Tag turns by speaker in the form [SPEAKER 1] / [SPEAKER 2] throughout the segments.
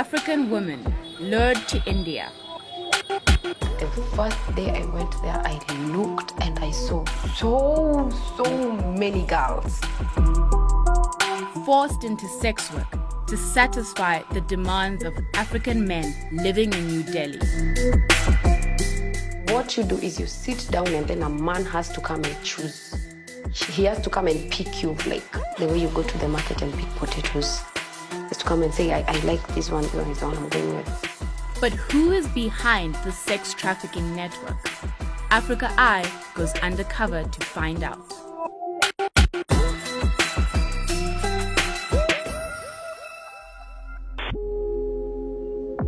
[SPEAKER 1] African women lured to India.
[SPEAKER 2] The first day I went there, I looked and I saw so many girls.
[SPEAKER 1] Forced into sex work to satisfy the demands of African men living in New Delhi.
[SPEAKER 2] What you do is you sit down and then a man has to come and choose. He has to come and pick you, like the way you go to the market and pick potatoes. He has to come and say, I like this one is the one I'm going with.
[SPEAKER 1] But who is behind the sex trafficking network? Africa Eye goes undercover to find out.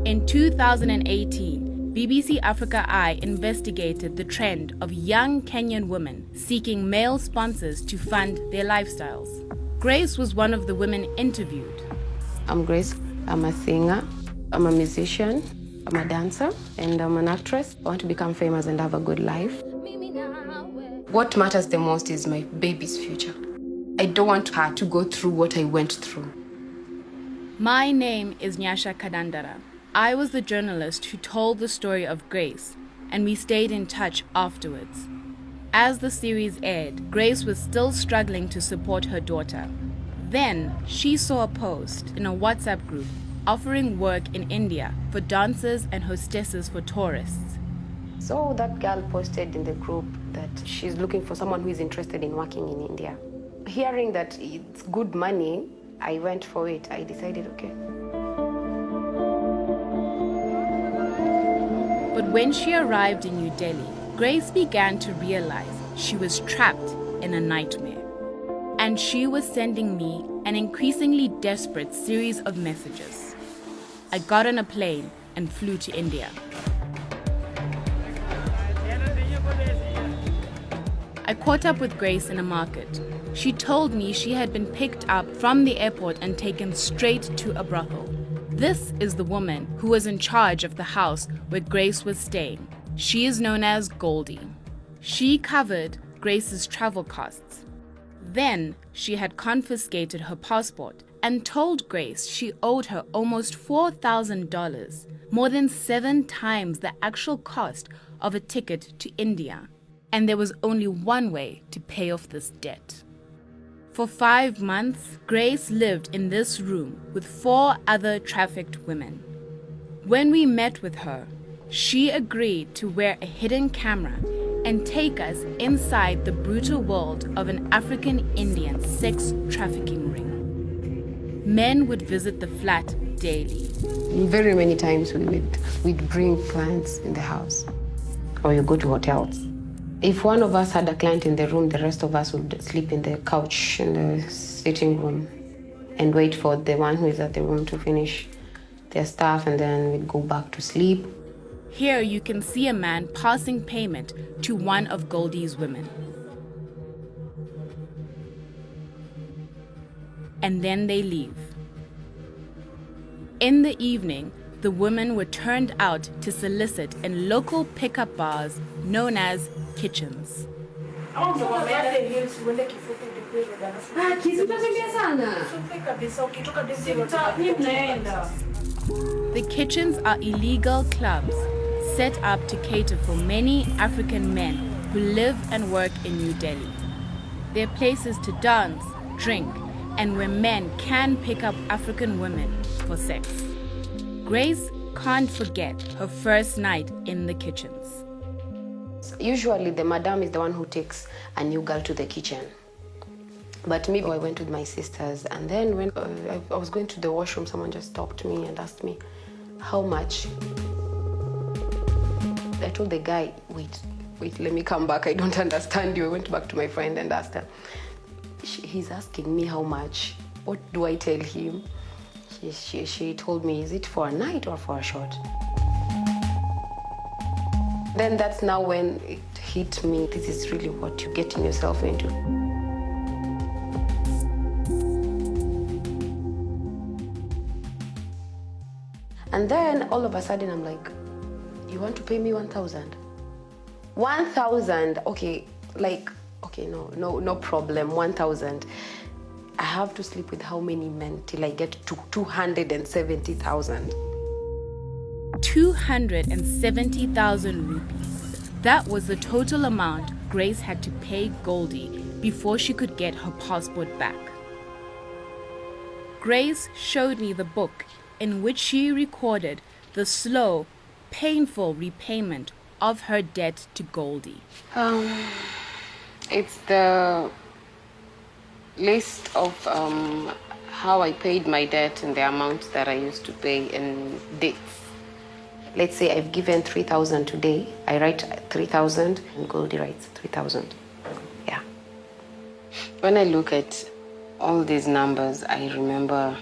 [SPEAKER 1] In 2018, BBC Africa Eye investigated the trend of young Kenyan women seeking male sponsors to fund their lifestyles. Grace was one of the women interviewed.
[SPEAKER 2] I'm Grace. I'm a singer. I'm a musician. I'm a dancer. And I'm an actress. I want to become famous and have a good life. What matters the most is my baby's future. I don't want her to go through what I went through.
[SPEAKER 1] My name is Nyasha Kadandara. I was the journalist who told the story of Grace, and we stayed in touch afterwards. As the series aired, Grace was still struggling to support her daughter. Then, she saw a post in a WhatsApp group offering work in India for dancers and hostesses for tourists.
[SPEAKER 2] So that girl posted in the group that she's looking for someone who is interested in working in India. Hearing that it's good money, I went for it. I decided, okay.
[SPEAKER 1] But when she arrived in New Delhi, Grace began to realize she was trapped in a nightmare. And she was sending me an increasingly desperate series of messages. I got on a plane and flew to India. I caught up with Grace in a market. She told me she had been picked up from the airport and taken straight to a brothel. This is the woman who was in charge of the house where Grace was staying. She is known as Goldie. She covered Grace's travel costs. Then she had confiscated her passport and told Grace she owed her almost $4,000, more than 7 times the actual cost of a ticket to India. And there was only one way to pay off this debt. For 5 months, Grace lived in this room with 4 other trafficked women. When we met with her, she agreed to wear a hidden camera and take us inside the brutal world of an African Indian sex trafficking ring. Men would visit the flat daily.
[SPEAKER 2] Very many times we'd bring clients in the house, or you go to hotels. If one of us had a client in the room, the rest of us would sleep in the couch in the sitting room and wait for the one who is at the room to finish their stuff, and then we'd go back to sleep.
[SPEAKER 1] Here you can see a man passing payment to one of Goldie's women. And then they leave. In the evening, the women were turned out to solicit in local pickup bars known as kitchens. The kitchens are illegal clubs set up to cater for many African men who live and work in New Delhi. They're places to dance, drink, and where men can pick up African women for sex. Grace can't forget her first night in the kitchens.
[SPEAKER 2] Usually the madam is the one who takes a new girl to the kitchen. But me, I went with my sisters, and then when I was going to the washroom, someone just stopped me and asked me, how much? I told the guy, wait, let me come back. I don't understand you. I went back to my friend and asked her. He's asking me how much. What do I tell him? She told me, is it for a night or for a short? Then that's now when it hit me. This is really what you're getting yourself into. And then all of a sudden I'm like, you want to pay me 1,000? 1,000, okay, like, okay, no problem, 1,000. I have to sleep with how many men till I get to 270,000?
[SPEAKER 1] 270,000 rupees. That was the total amount Grace had to pay Goldie before she could get her passport back. Grace showed me the book in which she recorded the slow, painful repayment of her debt to Goldie.
[SPEAKER 2] It's the list of how I paid my debt and the amount that I used to pay in dates. Let's say I've given 3,000 today. I write 3,000 and Goldie writes 3,000. Yeah. When I look at all these numbers, I remember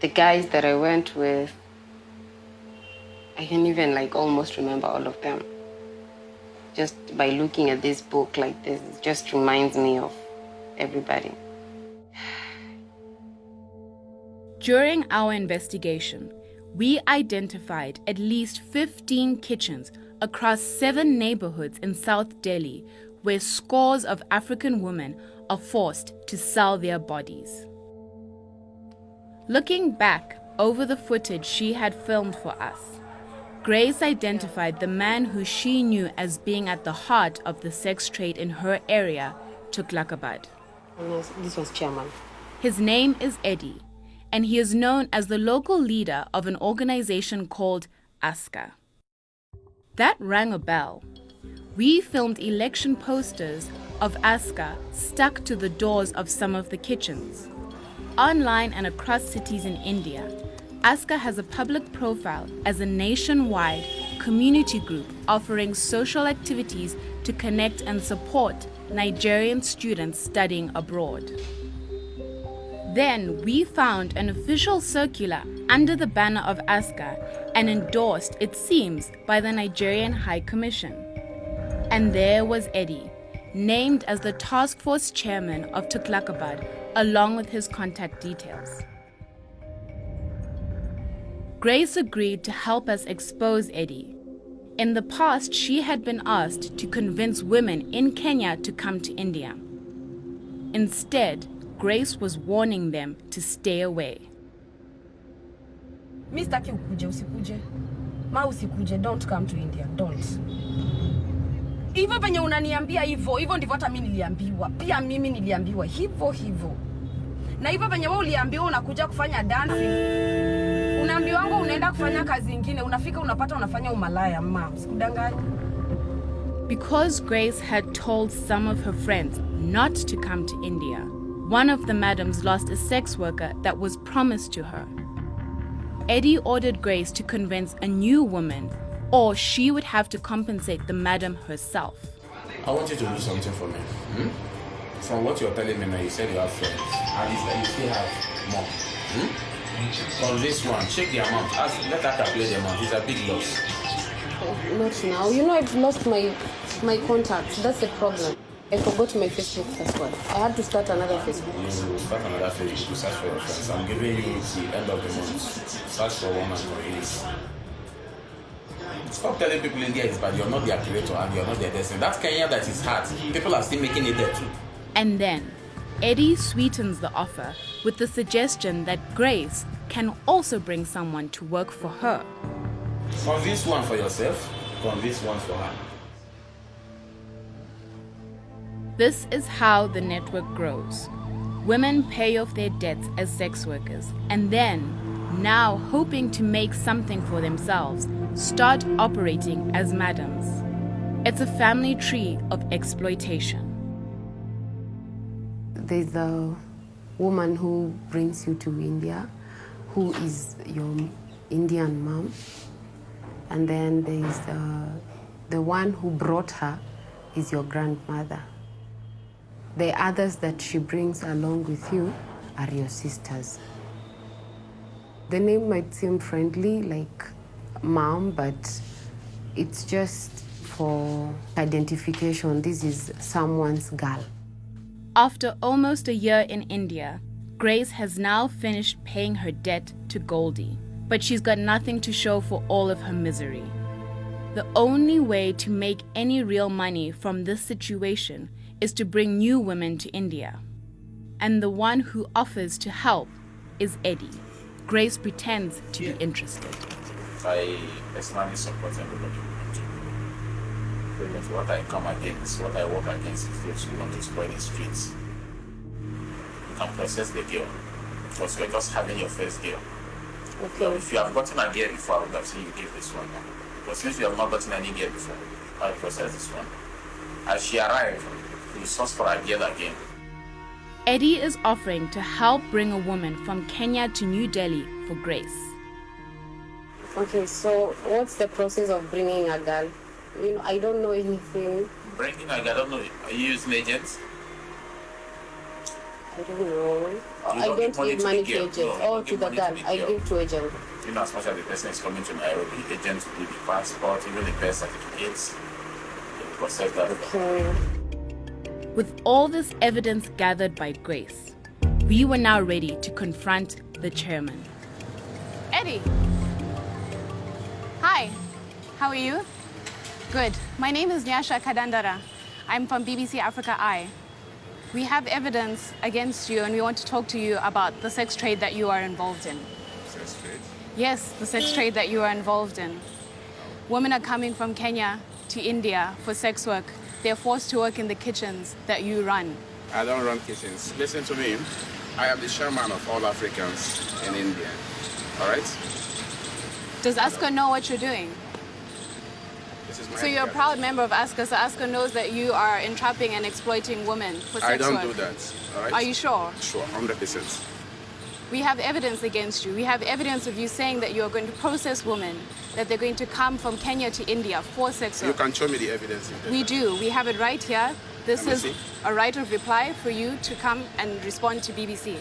[SPEAKER 2] the guys that I went with. I can even almost remember all of them. Just by looking at this book like this, it just reminds me of everybody.
[SPEAKER 1] During our investigation, we identified at least 15 kitchens across 7 neighborhoods in South Delhi where scores of African women are forced to sell their bodies. Looking back over the footage she had filmed for us, Grace identified the man who she knew as being at the heart of the sex trade in her area, Tughlakabad.
[SPEAKER 2] This was chairman.
[SPEAKER 1] His name is Eddie, and he is known as the local leader of an organization called ASCA. That rang a bell. We filmed election posters of ASCA stuck to the doors of some of the kitchens. Online and across cities in India, ASCA has a public profile as a nationwide community group offering social activities to connect and support Nigerian students studying abroad. Then we found an official circular under the banner of ASCA and endorsed, it seems, by the Nigerian High Commission. And there was Eddie, named as the task force chairman of Tughlakabad, along with his contact details. Grace agreed to help us expose Eddie. In the past, she had been asked to convince women in Kenya to come to India. Instead, Grace was warning them to stay away.
[SPEAKER 3] Mistaki ukuje, usikuje. Ma usikuje, don't come to India, don't. Hivyo venye unaniambia hivyo ndivyo hata mimi niliambiwa. Pia mimi niliambiwa hivyo. Na hivyo venye wewe uliambiwa unakuja kufanya dancing. Unaambiwa wangu unaenda kufanya kazi nyingine, unafika unapata unafanya umalaya, mama. Sikudanganya.
[SPEAKER 1] Because Grace had told some of her friends not to come to India, one of the madams lost a sex worker that was promised to her. Eddie ordered Grace to convince a new woman, or she would have to compensate the madam herself.
[SPEAKER 4] I want you to do something for me. From what you're telling me now, you said you have friends. And you still have more. On this one, check the amount. Let her calculate the amount. It's a big loss.
[SPEAKER 2] Not now. You know, I've lost my contacts. That's the problem. I forgot my Facebook password. I had to start another Facebook.
[SPEAKER 4] You start another Facebook to search for your friends. I'm giving you the end of the month. Search for one and for release. Stop telling people India is bad. You're not their creator and you're not their destiny. That's Kenya that is hard. People are still making it there too.
[SPEAKER 1] And then, Eddie sweetens the offer with the suggestion that Grace can also bring someone to work for her.
[SPEAKER 4] Convince one for yourself, convince one for her.
[SPEAKER 1] This is how the network grows. Women pay off their debts as sex workers and then, now hoping to make something for themselves, start operating as madams. It's a family tree of exploitation.
[SPEAKER 2] There's a woman who brings you to India, who is your Indian mom. And then there's the one who brought her is your grandmother. The others that she brings along with you are your sisters. The name might seem friendly, like mom, but it's just for identification. This is someone's girl.
[SPEAKER 1] After almost a year in India, Grace has now finished paying her debt to Goldie, but she's got nothing to show for all of her misery. The only way to make any real money from this situation is to bring new women to India. And the one who offers to help is Eddie. Grace pretends to be interested.
[SPEAKER 4] I personally support everybody. That's what I come against, what I work against is those who want to spoil the streets. You can process the girl, because you're just having your first girl.
[SPEAKER 2] Okay.
[SPEAKER 4] If you have gotten a girl before, I would have seen you give this one. But since you have not gotten any girl before, I'll process this one. As she arrived, we source for a girl again.
[SPEAKER 1] Eddie is offering to help bring a woman from Kenya to New Delhi for Grace.
[SPEAKER 2] Okay, so what's the process of bringing a girl? You know, I don't know anything.
[SPEAKER 4] Bringing a girl, I don't know. Are you using agents?
[SPEAKER 2] I don't know. I
[SPEAKER 4] don't
[SPEAKER 2] don't
[SPEAKER 4] give
[SPEAKER 2] give
[SPEAKER 4] money
[SPEAKER 2] money
[SPEAKER 4] to
[SPEAKER 2] to
[SPEAKER 4] the
[SPEAKER 2] agents.
[SPEAKER 4] girl.
[SPEAKER 2] Oh,
[SPEAKER 4] You
[SPEAKER 2] to
[SPEAKER 4] give
[SPEAKER 2] the
[SPEAKER 4] money to
[SPEAKER 2] girl.
[SPEAKER 4] the
[SPEAKER 2] I
[SPEAKER 4] girl.
[SPEAKER 2] give to agent.
[SPEAKER 4] You know, as much as the person is coming to Nairobi, agents will do the passport, even the birth certificates. They process that.
[SPEAKER 2] Okay.
[SPEAKER 1] With all this evidence gathered by Grace, we were now ready to confront the chairman.
[SPEAKER 5] Eddie. Hi, how are you? Good. My name is Nyasha Kadandara. I'm from BBC Africa Eye. We have evidence against you and we want to talk to you about the sex trade that you are involved in.
[SPEAKER 4] Sex trade?
[SPEAKER 5] Yes, the sex trade that you are involved in. Women are coming from Kenya to India for sex work. They're forced to work in the kitchens that you run.
[SPEAKER 6] I don't run kitchens. Listen to me. I am the chairman of all Africans in India. All right?
[SPEAKER 5] Does ASCA know what you're doing?
[SPEAKER 6] This is my
[SPEAKER 5] So you're a
[SPEAKER 6] idea.
[SPEAKER 5] proud member of ASCA, so ASCA knows that you are entrapping and exploiting women for sex
[SPEAKER 6] I don't
[SPEAKER 5] work.
[SPEAKER 6] do that. All right?
[SPEAKER 5] Are you sure?
[SPEAKER 6] Sure, 100%.
[SPEAKER 5] We have evidence against you. We have evidence of you saying that you are going to process women, that they're going to come from Kenya to India for sex
[SPEAKER 6] You
[SPEAKER 5] work.
[SPEAKER 6] can show me the evidence. If
[SPEAKER 5] We do. We have it right here. This
[SPEAKER 6] Let me
[SPEAKER 5] is
[SPEAKER 6] see.
[SPEAKER 5] a right of reply for you to come and respond to BBC.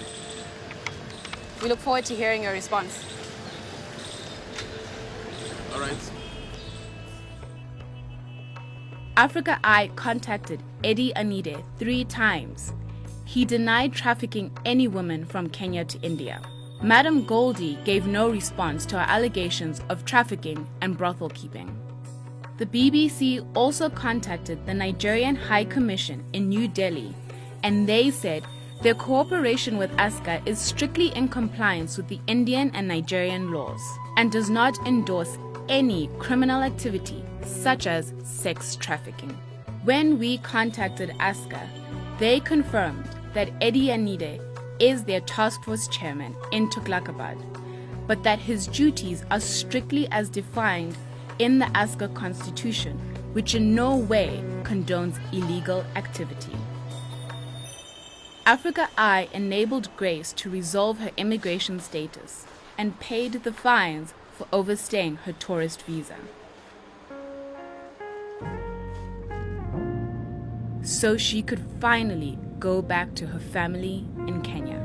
[SPEAKER 5] We look forward to hearing your response.
[SPEAKER 6] All right.
[SPEAKER 1] Africa Eye contacted Eddie Anide 3 times. He denied trafficking any woman from Kenya to India. Madam Goldie gave no response to our allegations of trafficking and brothel keeping. The BBC also contacted the Nigerian High Commission in New Delhi, and they said their cooperation with ASCA is strictly in compliance with the Indian and Nigerian laws and does not endorse any criminal activity such as sex trafficking. When we contacted ASCA, they confirmed that Eddie Anide is their task force chairman in Tughlakabad, but that his duties are strictly as defined in the ASCA constitution, which in no way condones illegal activity. Africa Eye enabled Grace to resolve her immigration status and paid the fines for overstaying her tourist visa. So she could finally go back to her family in Kenya.